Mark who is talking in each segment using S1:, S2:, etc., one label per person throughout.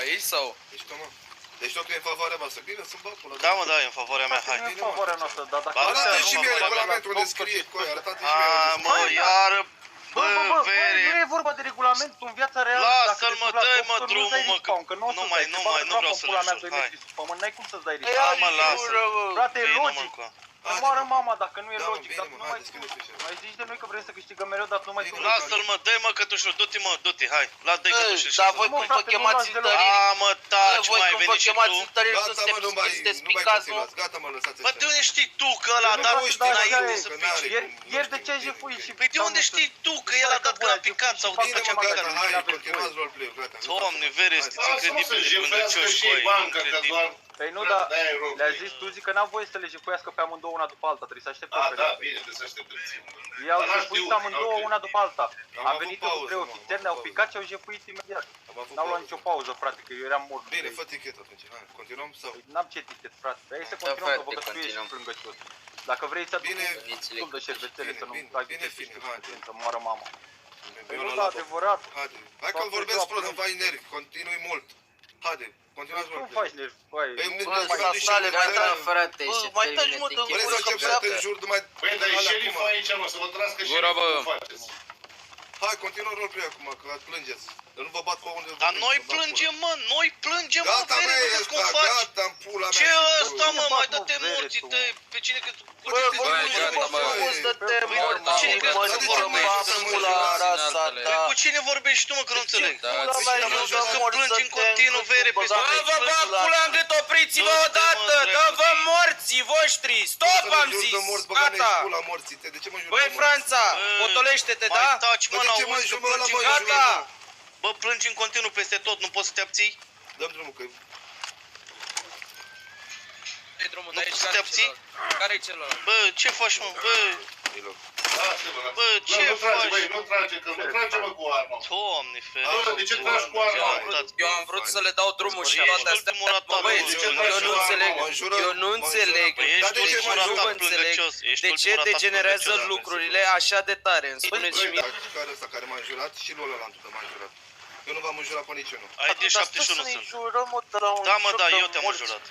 S1: aici sau?
S2: Deci totul e în favoarea voastră. Bine, sunt bapul ăla.
S3: Da, mă, da, e în favoarea mea, hai.
S4: Nu e în favoarea noastră, dar dacă...
S2: Arată-mi și mie regulamentul unde scrie, coi, arătați-mi și mie.
S3: Mă, iară,
S4: Bă,
S3: vere.
S4: nu e vorba de regulament în viața reală.
S3: Lasă-l, mă, dă-i, mă, drumul, mă, că nu vreau să-l înjur, hai.
S4: Pământ, n-ai cum să-ți dai
S3: Hai,
S4: risc.
S3: mă, lasă-l.
S4: Frate, e
S3: Bine, mă,
S4: logic.
S3: încă.
S4: Să moară mama dacă nu e
S2: Da, mă,
S4: logic.
S2: bine,
S4: Dacă
S2: mă,
S4: nu
S2: hai,
S4: mai
S2: deschide-ți ușa.
S4: mai zici de noi că vrei să câștigăm mereu, dar nu mai tu.
S3: Lasă-l, mă, dă-i, mă, cătușul, du-te, mă, du-te, hai. Dă-i cătușul și
S1: Dar
S3: să...
S1: voi cum vă chemați întăriri?
S3: Mă, taci,
S1: Voi
S3: mai
S1: cum vă
S3: veni și
S1: chemați
S3: tu.
S1: întăriri să
S2: Gata, mă, nu mai
S1: spicați, nu?
S2: continuați. Gata, mă, lăsați
S3: Bă, de unde știi tu că ăla a dat înainte să pici?
S4: Ieri de ce ai jefuit și...
S3: Păi de unde știi tu că el a dat că a picat sau
S2: Bine, mă, gata, hai, continuați roleplay-ul, gata.
S3: Doamne, vere, sunteți incredibil de pândăcioși,
S5: și
S3: băi,
S5: bancă, că
S3: incredibil.
S5: doar...
S4: Păi nu, dar le-a zis tu, zic că n-am voie să le jefuiască pe amândouă una după alta, trebuie să aștepte
S5: A,
S4: pe
S5: da,
S4: ele.
S5: bine, trebuie să aștept puțin.
S4: Ei au jefuit amândouă una după alta.
S2: Am
S4: A
S2: avut
S4: venit
S2: pauză,
S4: cu trei
S2: mă,
S4: ofițeri,
S2: am
S4: ne-au
S2: avut
S4: picat și au jefuit imediat. N-au luat nicio pauză, frate, că eu eram mort.
S2: Bine, fă tichet atunci, hai, continuăm sau?
S4: N-am ce tichet, frate, dar hai să continuăm, că vă că tu ești plângăcios. Dacă vrei să
S2: Bine,
S4: sub de șervețele, să nu
S2: bine,
S4: faci
S2: bine,
S4: chestii
S2: bine,
S4: și
S2: haide.
S4: să moară mama. Păi
S2: Eu
S4: nu,
S2: l-am
S4: da,
S2: luat-o.
S4: adevărat.
S2: Haide, hai că-l vorbesc prost, îmi faci nervi, continui mult. Haide, continuați
S4: Cum
S2: roleplay.
S4: faci nervi? Băi,
S2: Păi,
S4: nu
S2: nu-
S4: mai
S2: nu-
S4: faci.
S2: nu-
S1: Sale, mai
S2: nu-
S1: dai,
S6: frate,
S1: bă,
S6: și
S1: mai
S6: termine
S1: taci, mă,
S6: de
S1: de
S2: Vrei să
S1: gură, că
S2: încep să
S1: pleacă.
S2: te înjur numai...
S5: Băi, dar e
S2: alea
S5: șeriful
S2: acum.
S5: aici, mă, să vă trască
S1: Gura,
S5: șeriful,
S1: bă.
S5: cum faceți?
S2: Hai, continuă roleplay acum, că plângeți. Eu nu vă bat pe unde...
S3: Dar noi plângem, mă, noi plângem, mă,
S2: Gata,
S3: vere,
S2: mă,
S3: vedeți cum
S2: ăsta,
S3: faci.
S2: gata, în pula mea.
S3: Ce
S2: și
S3: ăsta,
S2: tu.
S3: mă,
S4: Bă,
S3: mai
S4: mă,
S3: dă-te
S4: vere,
S3: morții
S4: tu.
S3: tăi, pe cine că...
S2: Bă,
S1: Bă,
S2: ce-ți
S1: voi
S2: bă,
S1: nu
S2: bă,
S1: vă
S2: bă,
S1: frumos, dă-te
S3: Păi,
S1: morți,
S3: cine crezi
S1: mă,
S3: că
S1: nu
S3: vorbim?
S1: vorba
S2: Să mă
S1: pula
S2: jurați,
S1: rasa
S3: Păi
S1: ta.
S3: cu cine vorbești tu, mă, că nu înțeleg?
S1: Pula mea,
S3: Dar
S1: eu
S3: nu
S1: dă
S3: că
S1: morți
S3: plângi
S1: să
S3: în
S1: te
S3: continuu, vere,
S1: încurci,
S3: peste
S1: bă,
S3: tot.
S1: vă bag pula în gât, opriți-vă
S3: Du-te, mă,
S1: odată,
S3: dracu.
S1: dă-vă morții voștri, stop am
S2: Să-l jur
S1: zis,
S2: de morți, băga ne-și
S1: gata.
S2: pula morții. De ce mă jur de
S1: Băi,
S2: morți?
S1: Franța, potolește-te, da?
S3: Mai taci, mă,
S2: Bă, de ce mă
S3: n-auzi că
S2: jur, mă, ăla,
S3: plângi
S2: mă,
S3: în
S2: jur,
S1: Gata.
S3: Bă, plângi în continuu peste tot, nu poți să te abții?
S2: Dăm drumul, că...
S1: Dă-i drumul,
S3: Nu
S1: de aici,
S3: poți să te abții?
S1: care-i celălalt?
S3: Bă, ce faci, mă, bă?
S2: Deloc.
S5: Lasă-mă, lasă.
S3: Bă, ce
S5: Nu trage,
S3: faci?
S5: băi, nu trage, că nu trage, mă, cu arma.
S3: Doamne,
S5: Bă, de ce tragi cu arma?
S1: Eu am vrut să le dau drumul și
S3: Ești
S1: toate astea.
S3: ultimul ratat,
S1: Băi,
S3: mă,
S1: eu nu înțeleg, eu nu înțeleg.
S3: Băi, ești
S2: Dar de ce
S3: ultimul
S2: mă
S1: Nu
S3: ratat
S1: vă înțeleg
S3: plângăcios, ești
S1: de ce
S3: ultimul ratat
S1: degenerează
S3: plângăcios.
S1: lucrurile așa de tare. Îmi spuneți și
S2: Băi,
S1: mie.
S2: dar care ăsta care m-a înjurat și lui ăla l-am m-a înjurat. Eu nu v-am înjurat pe niciunul.
S3: Ai de 71 sunt. Da, mă, da, eu te-am înjurat.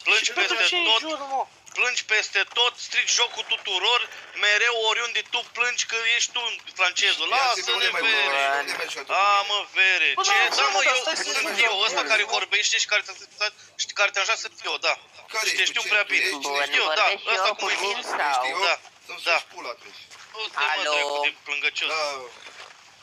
S3: Plângi peste tot, plângi peste tot, strici jocul tuturor, mereu oriunde tu plângi că ești tu francezul. Lasă-ne, vere. A, mă, vere. Ce? Da, mă, eu sunt eu, ăsta care vorbește și care te-a să fiu, da. Și te știu prea bine. Știu, da, ăsta cum e
S6: puțin
S3: zis.
S6: sau...
S3: Da,
S2: Să-mi
S3: da.
S2: suși pula atunci.
S6: Alo?
S3: Alo? De plângăcios.
S2: Da.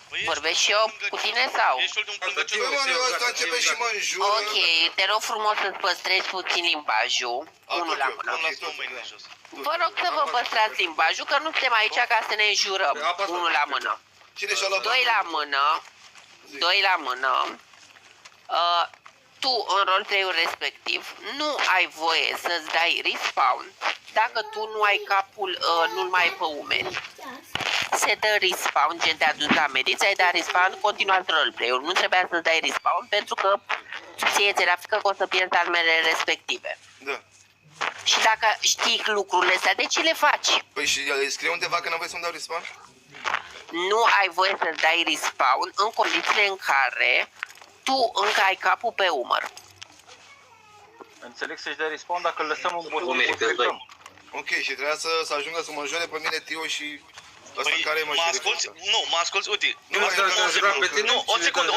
S3: Băi, ești
S6: Vorbesc și eu
S3: plângăcios.
S6: cu tine sau?
S3: Ești ultimul plângăcios.
S2: Băi, mă, ăsta începe și mă înjură.
S6: Ok, te rog frumos să-ți păstrezi puțin limbajul, unul la mână.
S3: Îmi las mâinile jos.
S6: Vă rog să vă păstrați limbajul, că nu suntem aici ca să ne înjurăm, unul la mână.
S2: Cine și-a luat
S6: Doi la mână, doi la mână. Tu, în roleplay-ul respectiv, nu ai voie să-ți dai respawn dacă tu nu ai capul, nu-l mai ai pe umeri. Se dă respawn, gen te-a dus la medici, ai dat respawn, continuați roleplay-ul. Nu trebuia să-ți dai respawn pentru că ție ți-era frică că o să pierzi armele respective.
S2: Da.
S6: Și dacă știi lucrurile astea, de ce le faci?
S2: Păi și scrie undeva că n-am voie să-mi dau respawn?
S6: Nu ai voie să-ți dai respawn în condițiile în care tu încă ai capul pe umăr.
S4: Înțeleg să-și dea respawn dacă îl lăsăm în boss.
S2: Ok, și trebuia să ajungă să mă înjure pe mine Tio și ăsta
S3: Păi,
S2: care e
S3: mă asculti? Nu, mă asculti, uite.
S2: Nu, mai
S3: Nu,
S2: te-am jurat pe tine.
S3: Nu, o secundă,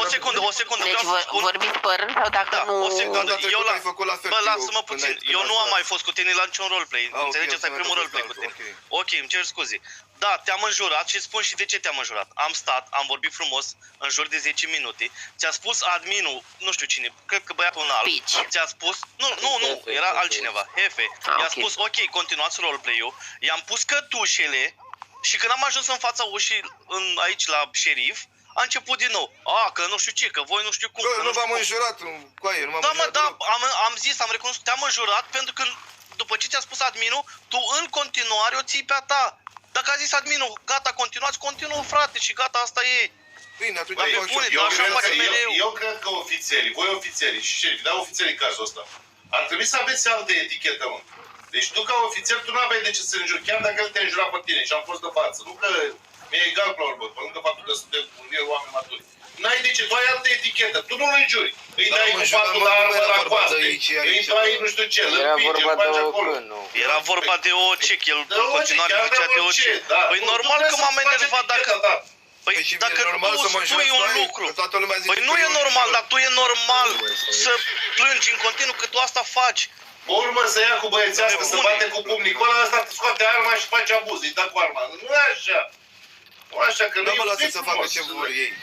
S6: Deci
S3: vreau să spun.
S6: vorbiți pe rând sau dacă
S3: Da,
S6: nu...
S3: o secundă,
S2: Data
S3: eu
S2: trecută
S3: la...
S2: ai făcut la fel,
S3: Bă,
S2: Tio,
S3: lasă-mă
S2: când
S3: puțin,
S2: ai-
S3: eu
S2: când
S3: nu
S2: ai
S3: am mai
S2: stat.
S3: fost cu tine la niciun roleplay,
S2: Ah, ok,
S3: înțelegeți? Asta e
S2: atunci
S3: primul
S2: a fost
S3: roleplay cu
S2: altul,
S3: tine.
S2: ok.
S3: Ok, îmi cer scuze. Da, te-am înjurat și spun și de ce te-am înjurat. Am stat, am vorbit frumos, în jur de 10 minute, ți-a spus adminul, nu știu cine, cred că băiatul înalt,
S6: Pici.
S3: ți-a spus, nu, era altcineva, Hefe, i-a
S6: ok.
S3: spus, ok, continuați roleplay-ul, i-am pus cătușele și când am ajuns în fața ușii aici la șerif, a început din nou. Că nu știu ce, că voi nu știu cum.
S2: Bă,
S3: că
S2: nu
S3: știu
S2: v-am
S3: cum.
S2: înjurat, coaie, nu m-am
S3: Da, mă,
S2: înjurat
S3: da,
S2: deloc.
S3: am zis, am recunoscut, te-am înjurat pentru că după ce ți-a spus adminul, tu în continuare o ții pe a ta. Dacă a zis adminul, gata, continuă, frate, și gata, asta e.
S2: Bine, atunci
S3: Dar
S2: fac
S3: pe
S2: și
S3: bune,
S2: eu.
S3: dar așa face mereu.
S5: Eu cred că ofițerii, voi ofițerii și șerifi, da, ofițerii în cazul ăsta, ar trebui să aveți altă etichetă, mă. Deci tu ca ofițer, tu nu aveai de ce să înjuri, chiar dacă el te înjura pe tine și am fost de față. Nu că mi-e egal pe la urmă, pe lângă faptul că suntem oameni maturi. N-ai de ce, tu ai altă etichetă, tu nu-l înjuri. Îi
S2: Da,
S5: dai
S2: mă,
S5: cu
S2: jur,
S5: patul
S2: mă,
S5: de
S2: nu
S5: armă
S2: era
S5: la
S2: vorba de
S5: coaste,
S2: aici,
S5: îi
S2: aici.
S5: dai nu știu ce, îl
S7: Era
S5: împingi,
S7: vorba
S5: îl
S7: de
S5: bagi
S7: o
S5: acolo.
S7: nu.
S3: Era vorba de OCEC, el
S5: De
S3: în
S5: orice,
S3: continuare
S5: chiar
S3: zicea
S5: de
S3: de
S5: orice,
S3: OCEC.
S5: da.
S3: Păi
S5: Tu
S3: normal
S5: trebuie
S3: că
S5: să
S3: m-am
S5: faci
S3: enervat dacă...
S5: eticheta ta.
S3: Păi
S2: Păi și
S3: dacă
S2: e normal
S3: tu
S2: să mă
S3: spui
S2: înjurați
S3: un
S2: cu aia,
S3: lucru...
S2: că toată lumea zice
S3: Păi
S2: că
S3: nu e
S2: eu
S3: normal,
S2: înjur.
S3: dar tu e normal să plângi în continuu că tu asta faci.
S5: Pe urmă să ia cu băiețească, să bate cu pumnii. Cu ăla ăsta scoate arma și face abuz, îi dă cu arma. Nu e așa. Nu e așa, că
S2: Nu
S5: nu
S2: mă
S5: e
S2: lasă să facă
S5: frumos.
S2: ce vor ei.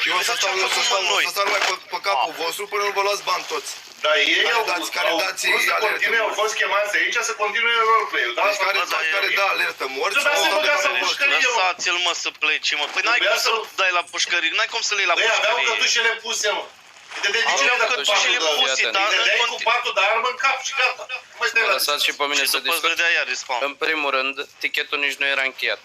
S2: Și eu o să
S3: Dar
S2: stau,
S3: ce-am
S2: o să
S3: făcut,
S2: stau,
S3: mă, noi?
S2: o să stau numai pe capul vostru până nu vă luați bani toți.
S5: Dar ei
S2: Care
S5: au
S2: dați- care dați
S5: vrut să
S2: alertă,
S5: continue, au
S2: mă.
S5: fost chemați aici să continue roleplay-ul. Da,
S2: Deci
S5: asta
S2: care,
S5: asta e.
S2: care da alertă morți,
S5: Tu, dar
S2: au
S5: să
S2: stat de
S5: băgați
S2: capul
S5: în
S2: vostru.
S5: pușcărie.
S3: Lăsați-l mă să plece, mă. Păi n-ai
S5: Trebuia
S3: cum să-l
S5: să-
S3: dai la pușcărie, n-ai cum să le iei la
S5: Băi, aveau
S3: pușcărie.
S5: cătușele puse, mă. Îi dădeai
S3: Aveau
S5: de
S3: cătușele puse, dar
S5: Îi dădeai
S3: în
S5: cu
S3: continuu...
S5: patul de armă în cap și gata. Mă stai
S8: Mă
S5: la
S8: lăsați și pe mine
S3: Și
S8: să
S3: după îți
S8: discut.
S3: dădea iar respawn.
S8: În primul rând, tichetul nici nu era încheiat.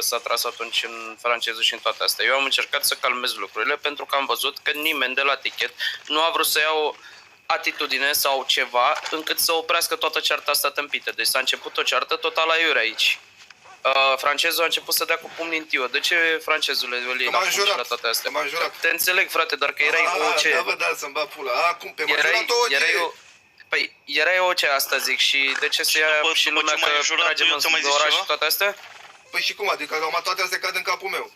S8: S-a tras atunci în franceză și în toate astea. Eu am încercat să calmez lucrurile pentru că am văzut că nimeni de la tichet nu a vrut să ia o atitudine sau ceva încât să oprească toată cearta asta tâmpită. Deci s-a început o ceartă total aiure aici. Francezul a început să dea cu pumnii în tio. De ce francezule îl iei
S2: Că
S8: la
S2: m-am
S8: pumni și la
S2: jurat.
S8: toate astea?
S2: M-am jurat.
S8: Te înțeleg, frate, dar că erai OC.
S2: Da, vă dați să-mi bag pula. Acum, pe mă
S8: Erai,
S2: jurat OC.
S8: păi, erai OC asta, zic, și de ce să ia
S3: după-
S8: și
S3: după
S8: lumea
S3: ce m-ai
S8: că
S3: jurat,
S8: tragem
S3: eu
S8: în
S3: ți-am mai zis
S8: oraș
S3: ceva?
S8: și toate astea?
S2: Păi și cum, adică acum toate astea cad în capul meu.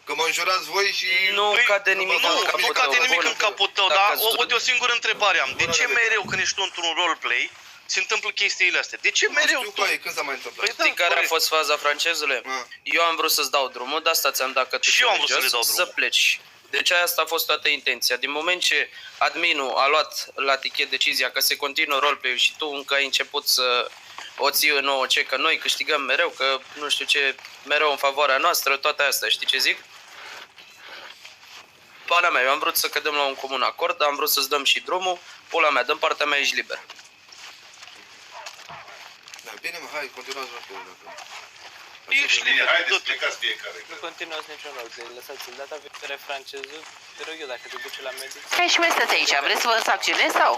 S2: Că mă înjurați voi și...
S8: Nu
S3: Păi,
S8: cade nimic
S2: nu,
S8: în
S3: Nu,
S8: capul
S3: nu
S8: tău.
S3: cade nimic
S8: Bun,
S3: în capul tău,
S8: dacă
S3: dar
S8: îți-
S3: uite, o singură întrebare am. De
S2: Bună
S3: ce
S2: revenire.
S3: mereu când ești tu într-un roleplay se întâmplă chestiile astea? De ce
S2: Nu
S3: mereu
S2: știu
S3: tu?
S2: cu aia, când s-a mai întâmplat.
S3: Păi da,
S8: Știi care a
S3: corect.
S8: fost faza, francezule? Eu am vrut să-ți dau drumul, de asta ți-am dat
S3: Și eu am vrut să le
S8: jos,
S3: dau
S8: să
S3: drumul.
S8: pleci. Deci asta a fost toată intenția. Din moment ce adminul a luat la tichet decizia că se continuă roleplay-ul și tu încă ai început să o ții în OC, că noi câștigăm mereu, că nu știu ce, mereu în favoarea noastră, toate astea, știi ce zic? Pana mea, eu am vrut să cădem la un comun acord, am vrut să-ți dăm și drumul, pula mea, dăm partea mea, ești liber.
S2: Da, bine, mă, hai, continuați roleplay-ul.
S3: Ești
S5: Bine,
S3: liber,
S5: haideți,
S3: du-te.
S5: plecați fiecare.
S7: Nu continuați niciun roleplay, lăsați-l. Data viitoare francezul, te rog eu, dacă te duce la medic.
S6: Hai și mai stați aici, vreți să vă sancționez sau?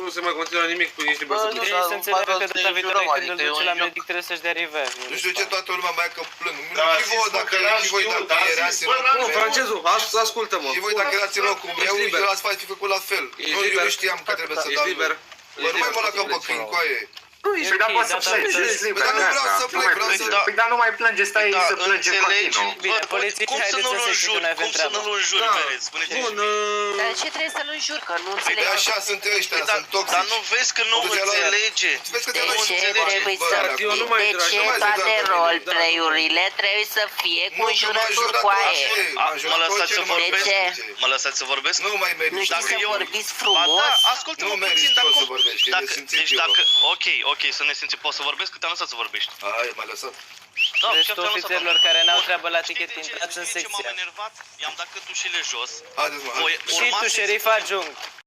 S9: Nu se mai continuă nimic, tu ești liber să pleci.
S7: Trebuie să înțeleagă că data viitoare când îl
S1: adică
S7: duce la medic trebuie să-și dea revive.
S2: Nu știu de ce toată lumea mai că plâng.
S5: Da,
S2: Și voi dacă și voi dacă erați în locul
S9: Nu,
S2: meu.
S9: francezul, ascultă-mă.
S2: Și voi dacă erați în locul meu,
S9: liber.
S2: eu ați fi făcut la fel.
S9: Ești
S2: Nu, eu
S9: liber.
S2: nu știam că trebuie să
S9: Ești
S2: dau.
S9: liber.
S2: Bă, nu mai mă la că pe câini cu aia.
S9: Nu, ești
S7: Păi da, poți să
S9: liber.
S7: pleci.
S2: Bă, dar nu vreau să plec, vreau să...
S3: Da.
S7: Păi da, nu mai plânge, stai
S3: Da,
S7: să plânge în
S3: înțelegi?
S7: continuu. Bine,
S3: Bă,
S7: polițiștii,
S3: cum să
S7: haideți
S3: nu-l
S7: să se știți
S3: înjuri?
S7: noi avem
S3: Cum să
S7: treabă.
S3: nu-l înjuri,
S9: Da.
S3: Mereț? Spuneți-mi.
S9: Bun,
S6: Dar de ce trebuie să-l înjur? Că nu
S2: Păi
S6: înțeleg.
S2: de așa sunt ăștia,
S3: Dar
S2: sunt toxici.
S3: dar nu vezi că nu
S2: Tu te-ai luat-
S3: înțelege?
S2: Vezi că
S6: De
S2: te-ai luat și
S6: ce
S2: înțelegi,
S6: trebuie
S2: bă,
S6: să...
S2: dacă-
S9: eu nu mai
S6: De
S9: intra
S6: ce
S9: așa, mai
S6: toate
S2: zic, da,
S6: roleplay-urile trebuie să fie cu
S2: Nu, că m-a
S6: înjurături
S2: jurat
S6: cu aie?
S2: orice,
S3: A,
S2: m-a
S3: mă
S2: jurat
S3: lăsați
S2: orice,
S3: să
S2: nu mă
S3: vorbesc?
S2: jurat.
S3: Mă lăsați să vorbesc?
S2: Nu mai
S6: Nu
S2: meriți.
S6: știi
S3: Dacă
S6: să
S3: eu-
S6: vorbiți
S3: Ba
S6: frumos?
S3: da, ascultă-mă
S2: Nu meriți
S3: puțin, dar
S2: tu să
S3: cum...
S2: vorbești, e
S3: Dacă,
S2: nesimțit
S3: deci
S2: eu.
S3: dacă... Ok, să ne simțim, pot să vorbesc? Că te-am lăsat să vorbești.
S2: Hai, m-a lăsat.
S3: Da,
S7: Restul
S3: chiar te-am lăsat.
S7: ofițerilor care n-au
S3: Bun.
S7: treabă la
S3: Știi
S7: tichet,
S3: de ce-
S7: intrați în
S3: știi de ce m-am
S7: secția.
S3: enervat? I-am dat cătușile jos.
S2: Haideți, mă, hai.
S3: Voi
S7: Și
S3: urma
S7: tu,
S3: să-i
S7: șerif
S3: spun-
S7: adjunct.